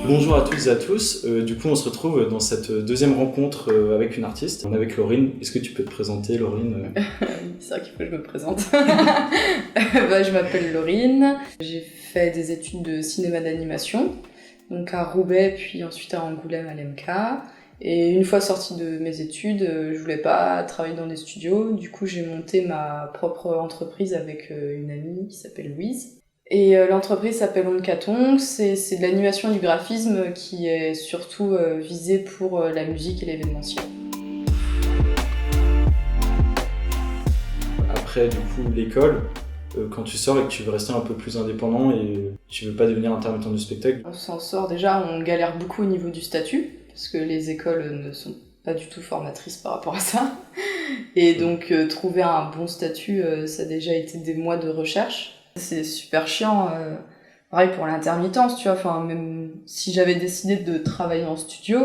Bonjour à toutes et à tous, du coup on se retrouve dans cette deuxième rencontre avec une artiste, avec Laurine. Est-ce que tu peux te présenter, Laurine? C'est vrai qu'il faut que je me présente. Je m'appelle Laurine, j'ai fait des études de cinéma d'animation, donc à Roubaix puis ensuite à Angoulême à l'EMK. Et une fois sortie de mes études, je voulais pas travailler dans des studios, du coup j'ai monté ma propre entreprise avec une amie qui s'appelle Louise. Et l'entreprise s'appelle Oncaton, c'est de l'animation et du graphisme qui est surtout visée pour la musique et l'événementiel. Après du coup l'école, quand tu sors et que tu veux rester un peu plus indépendant et tu veux pas devenir intermittent du spectacle. On s'en sort déjà, on galère beaucoup au niveau du statut, parce que les écoles ne sont pas du tout formatrices par rapport à ça. Et donc trouver un bon statut, ça a déjà été des mois de recherche. C'est super chiant, pareil pour l'intermittence, tu vois, enfin, même si j'avais décidé de travailler en studio,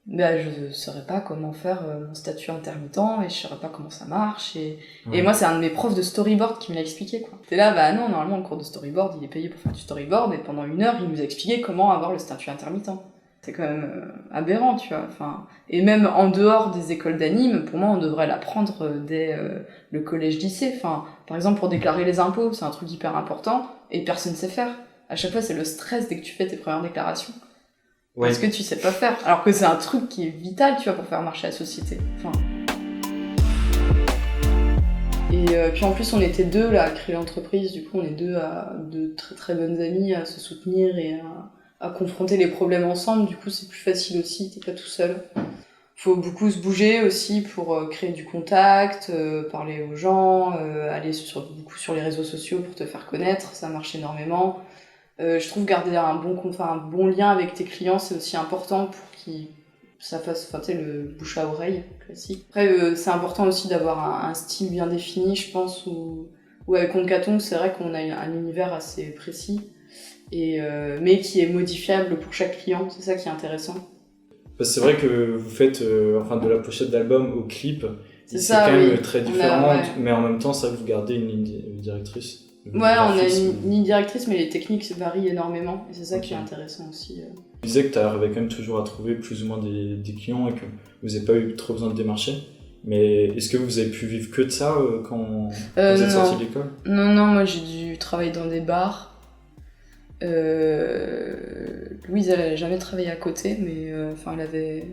je saurais pas comment faire mon statut intermittent et je saurais pas comment ça marche. Et moi, c'est un de mes profs de storyboard qui me l'a expliqué, quoi. T'es là, non, normalement, le cours de storyboard, il est payé pour faire du storyboard et pendant 1 heure, il nous a expliqué comment avoir le statut intermittent. C'est quand même aberrant, tu vois. Enfin, et même en dehors des écoles d'anime, pour moi, on devrait l'apprendre dès le collège-lycée. Enfin, par exemple, pour déclarer les impôts, c'est un truc hyper important et personne sait faire. À chaque fois, c'est le stress dès que tu fais tes premières déclarations. Ouais. Parce que tu sais pas faire. Alors que c'est un truc qui est vital, tu vois, pour faire marcher la société. Enfin... Et puis en plus, on était 2 là à créer l'entreprise. Du coup, on est 2 très très bonnes amies à se soutenir et à confronter les problèmes ensemble, du coup c'est plus facile aussi, t'es pas tout seul. Faut beaucoup se bouger aussi pour créer du contact, parler aux gens, aller beaucoup sur les réseaux sociaux pour te faire connaître, ça marche énormément. Je trouve garder un bon lien avec tes clients, c'est aussi important pour qu'ils ça fasse le bouche à oreille classique. Après c'est important aussi d'avoir un style bien défini, je pense, où avec Oncaton, c'est vrai qu'on a un univers assez précis. Mais qui est modifiable pour chaque client, c'est ça qui est intéressant. C'est vrai que vous faites de la pochette d'album au clip, c'est ça, quand même très différent, mais en même temps, ça vous gardez une ligne directrice. Ouais, on a une ligne directrice, mais les techniques varient énormément, et c'est ça qui est intéressant aussi. Tu disais que tu arrivais quand même toujours à trouver plus ou moins des clients et que vous n'avez pas eu trop besoin de démarcher. Mais est-ce que vous avez pu vivre que de ça quand vous êtes sorti de l'école? Non, moi j'ai dû travailler dans des bars. Louise, elle avait jamais travaillé à côté, mais elle avait...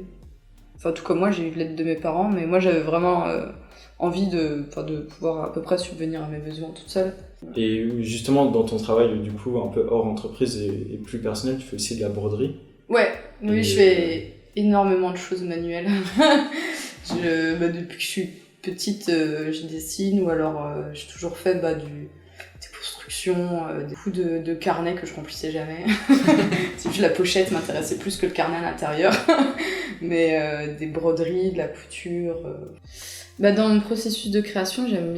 Enfin, tout comme moi, j'ai eu de l'aide de mes parents, mais moi j'avais vraiment envie de pouvoir à peu près subvenir à mes besoins toute seule. Et justement, dans ton travail, du coup, un peu hors entreprise et plus personnel, tu fais aussi de la broderie. Ouais, oui, je fais énormément de choses manuelles. Depuis que je suis petite, je dessine, ou alors j'ai toujours fait des constructions, des coups de carnet que je remplissais jamais. La pochette m'intéressait plus que le carnet à l'intérieur. Mais des broderies, de la couture. Dans mon processus de création, j'aime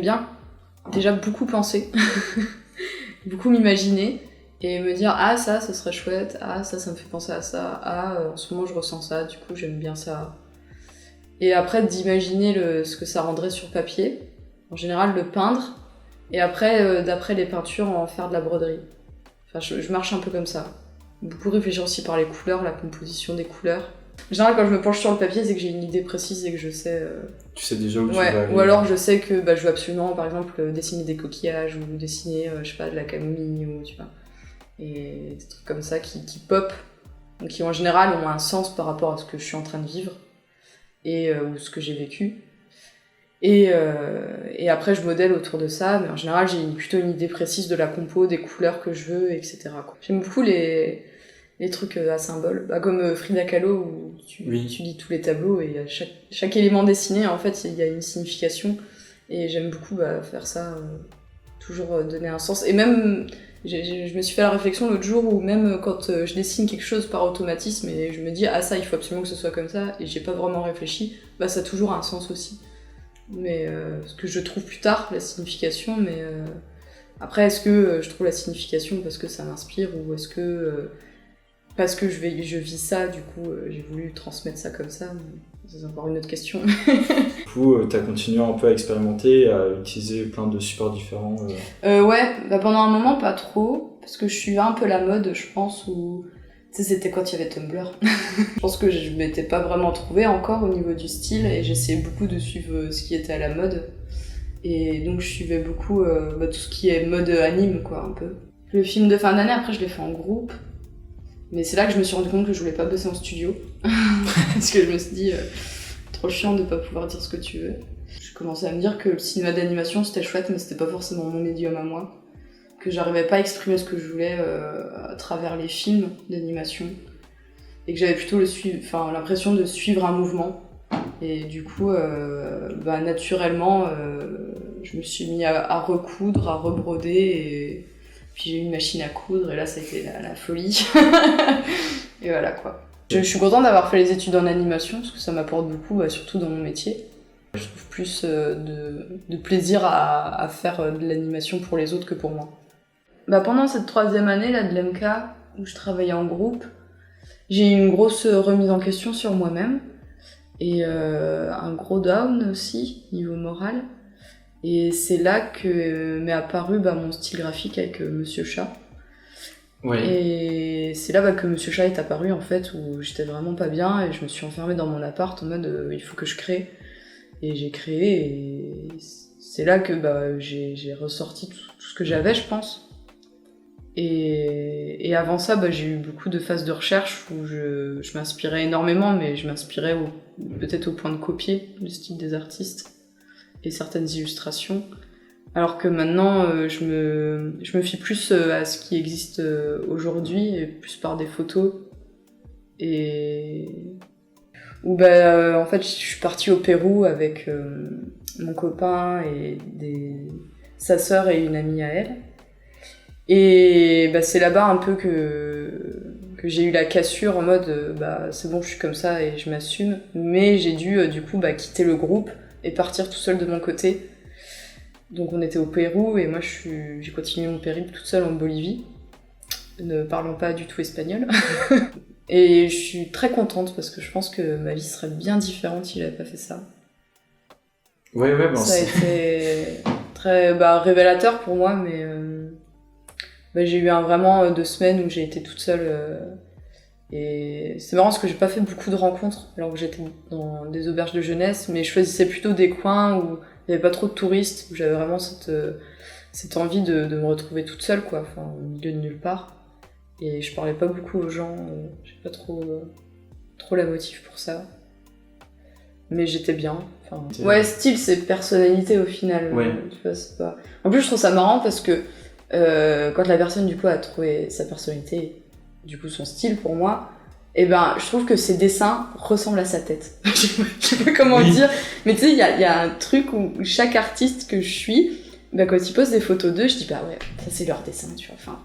bien déjà beaucoup penser, beaucoup m'imaginer et me dire ça serait chouette, ça me fait penser à ça, en ce moment je ressens ça, du coup j'aime bien ça. Et après d'imaginer ce que ça rendrait sur papier. En général, le peindre, et après, d'après les peintures, en faire de la broderie. Enfin, je marche un peu comme ça. Beaucoup réfléchir aussi par les couleurs, la composition des couleurs. En général, quand je me penche sur le papier, c'est que j'ai une idée précise et que je sais... Tu sais déjà où tu vas aller. Ou alors je sais que je veux absolument, par exemple, dessiner des coquillages, ou dessiner, de la camomille, ou tu vois. Et des trucs comme ça qui pop, donc qui en général ont un sens par rapport à ce que je suis en train de vivre, ou ce que j'ai vécu. Et après je modèle autour de ça, mais en général j'ai plutôt une idée précise de la compo, des couleurs que je veux, etc. J'aime beaucoup les trucs à symboles, comme Frida Kahlo où tu lis tous les tableaux et chaque élément dessiné en fait il y a une signification, et j'aime beaucoup faire ça, toujours donner un sens. Et même je me suis fait la réflexion l'autre jour où même quand je dessine quelque chose par automatisme et je me dis ça il faut absolument que ce soit comme ça et j'ai pas vraiment réfléchi, ça a toujours un sens aussi. Mais ce que je trouve plus tard, la signification, mais après est-ce que je trouve la signification parce que ça m'inspire, ou est-ce que parce que je vis ça, du coup j'ai voulu transmettre ça comme ça, c'est encore une autre question. Du coup, tu as continué un peu à expérimenter, à utiliser plein de supports différents. Ouais, pendant un moment, pas trop, parce que je suivais un peu la mode, je pense, où... Tu sais, c'était quand il y avait Tumblr. Je pense que je m'étais pas vraiment trouvée encore au niveau du style, et j'essayais beaucoup de suivre ce qui était à la mode. Et donc je suivais beaucoup tout ce qui est mode anime, quoi, un peu. Le film de fin d'année, après, je l'ai fait en groupe. Mais c'est là que je me suis rendu compte que je voulais pas bosser en studio. Parce que je me suis dit, trop chiant de pas pouvoir dire ce que tu veux. Je commençais à me dire que le cinéma d'animation c'était chouette, mais c'était pas forcément mon médium à moi. Que j'arrivais pas à exprimer ce que je voulais à travers les films d'animation. Et que j'avais plutôt l'impression de suivre un mouvement. Et du coup, naturellement, je me suis mis à recoudre, à rebroder. Et puis j'ai eu une machine à coudre, et là ça a été la folie. Et voilà quoi. Je suis contente d'avoir fait les études en animation, parce que ça m'apporte beaucoup, surtout dans mon métier. Je trouve plus de plaisir à faire de l'animation pour les autres que pour moi. Pendant cette 3e année là, de l'MK, où je travaillais en groupe, j'ai eu une grosse remise en question sur moi-même, et un gros down aussi, niveau moral. Et c'est là que m'est apparu mon style graphique avec Monsieur Chat. Ouais. Et c'est là que Monsieur Chat est apparu, en fait, où j'étais vraiment pas bien, et je me suis enfermée dans mon appart en mode il faut que je crée. Et j'ai créé, et c'est là que j'ai ressorti tout ce que j'avais, je pense. Et avant ça, j'ai eu beaucoup de phases de recherche où je m'inspirais énormément, mais je m'inspirais peut-être au point de copier le style des artistes et certaines illustrations. Alors que maintenant, je me fie plus à ce qui existe aujourd'hui, et plus par des photos. Et où en fait, je suis partie au Pérou avec mon copain et sa sœur et une amie à elle. Et c'est là-bas un peu que j'ai eu la cassure en mode c'est bon, je suis comme ça et je m'assume. Mais j'ai dû du coup quitter le groupe et partir tout seul de mon côté. Donc on était au Pérou, et moi j'ai continué mon périple toute seule en Bolivie, ne parlant pas du tout espagnol. Et je suis très contente parce que je pense que ma vie serait bien différente si j'avais pas fait ça. Ouais, ça a été très révélateur pour moi, mais j'ai eu vraiment 2 semaines où j'ai été toute seule. Et c'est marrant parce que j'ai pas fait beaucoup de rencontres alors que j'étais dans des auberges de jeunesse, mais je choisissais plutôt des coins où il y avait pas trop de touristes, où j'avais vraiment cette envie de me retrouver toute seule, quoi, au milieu de nulle part. Et je parlais pas beaucoup aux gens, j'ai pas trop la motive pour ça. Mais j'étais bien. Ouais, style, c'est personnalité au final. Ouais. Tu vois, c'est pas... En plus, je trouve ça marrant parce que quand la personne du coup a trouvé sa personnalité, du coup son style pour moi, je trouve que ses dessins ressemblent à sa tête. Je sais pas comment dire, mais tu sais, il y a un truc où chaque artiste que je suis, quand ils posent des photos d'eux, je dis ouais, ça c'est leur dessin, tu vois.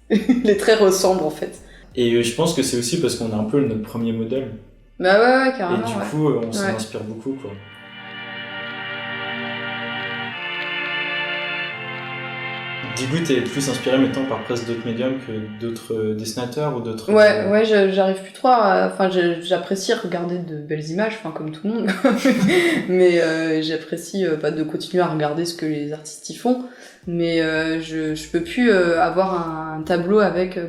Les traits ressemblent en fait. Et je pense que c'est aussi parce qu'on est un peu notre premier modèle. Ouais, carrément. Et du coup, on s'en inspire beaucoup, quoi. Du coup, t'es plus inspiré maintenant par presque d'autres médiums que d'autres dessinateurs ou d'autres... Ouais, j'arrive plus trop à... j'apprécie regarder de belles images, comme tout le monde. Mais j'apprécie de continuer à regarder ce que les artistes y font. Mais je peux plus avoir un tableau avec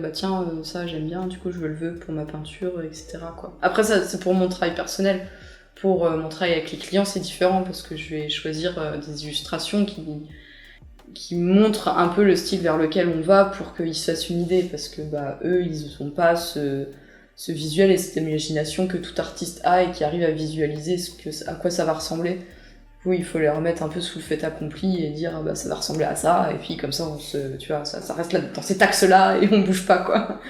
ça j'aime bien, du coup je le veux pour ma peinture, etc. quoi. Après ça c'est pour mon travail personnel. Pour mon travail avec les clients c'est différent parce que je vais choisir des illustrations qui montrent un peu le style vers lequel on va pour qu'ils se fassent une idée, parce que eux ils n'ont pas ce visuel et cette imagination que tout artiste a et qui arrive à visualiser à quoi ça va ressembler. Oui, il faut les remettre un peu sous le fait accompli et dire ça va ressembler à ça, et puis comme ça ça reste là dans cet axe-là et on bouge pas, quoi.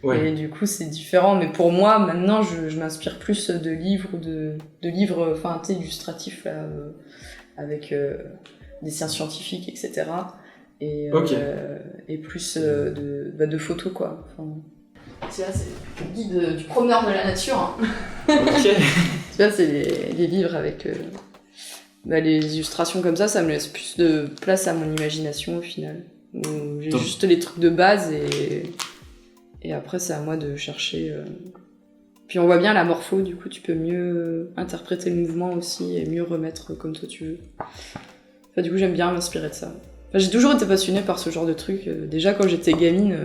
Ouais. Et du coup c'est différent, mais pour moi maintenant je m'inspire plus de livres illustratifs là, avec des sciences scientifiques, etc. Et plus de photos, quoi. C'est le guide du promeneur de la nature. Ok. Tu vois, c'est les livres avec les illustrations comme ça me laisse plus de place à mon imagination au final. J'ai juste les trucs de base et après c'est à moi de chercher Puis on voit bien la morpho, du coup tu peux mieux interpréter le mouvement aussi et mieux remettre comme toi tu veux. Enfin, du coup j'aime bien m'inspirer de ça. Enfin, j'ai toujours été passionnée par ce genre de truc. Déjà quand j'étais gamine,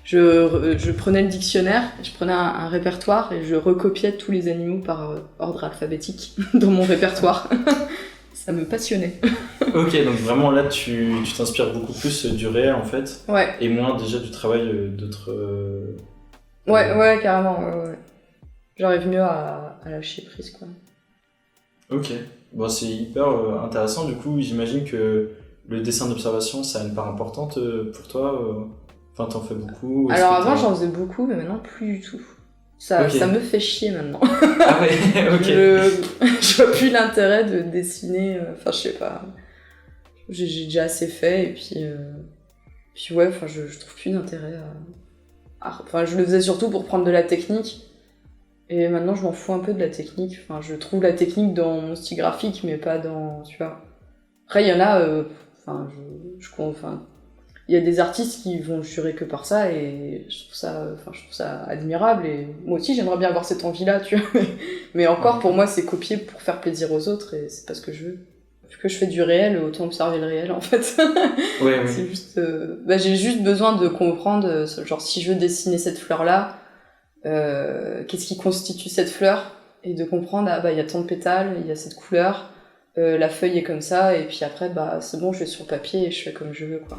je prenais le dictionnaire, je prenais un répertoire et je recopiais tous les animaux par ordre alphabétique dans mon répertoire. Ça me passionnait. Ok, donc vraiment là tu t'inspires beaucoup plus du réel en fait. Ouais. Et moins déjà du travail d'autres... Ouais, carrément. Ouais. J'arrive mieux à lâcher prise, quoi. Ok, bon, c'est hyper intéressant. Du coup, j'imagine que le dessin d'observation, ça a une part importante pour toi. Enfin, t'en fais beaucoup. Alors avant, j'en faisais beaucoup, mais maintenant, plus du tout. Ça me fait chier maintenant. Ah ouais, ok. Je vois plus l'intérêt de dessiner. Enfin, je sais pas. J'ai déjà assez fait, et puis ouais, enfin, je trouve plus d'intérêt Enfin, je le faisais surtout pour prendre de la technique. Et maintenant, je m'en fous un peu de la technique. Enfin, je trouve la technique dans mon style graphique, mais pas dans... Tu vois. Après, il y en a... il y a des artistes qui vont jurer que par ça, et je trouve ça admirable. Et moi aussi, j'aimerais bien avoir cette envie-là, tu vois. Mais encore, pour moi, c'est copier pour faire plaisir aux autres, et c'est pas ce que je veux. Vu que je fais du réel, autant observer le réel, en fait. Ouais. C'est juste... j'ai juste besoin de comprendre, genre, si je veux dessiner cette fleur-là, qu'est-ce qui constitue cette fleur, et de comprendre, il y a tant de pétales, il y a cette couleur, la feuille est comme ça, et puis après, c'est bon, je vais sur le papier et je fais comme je veux, quoi.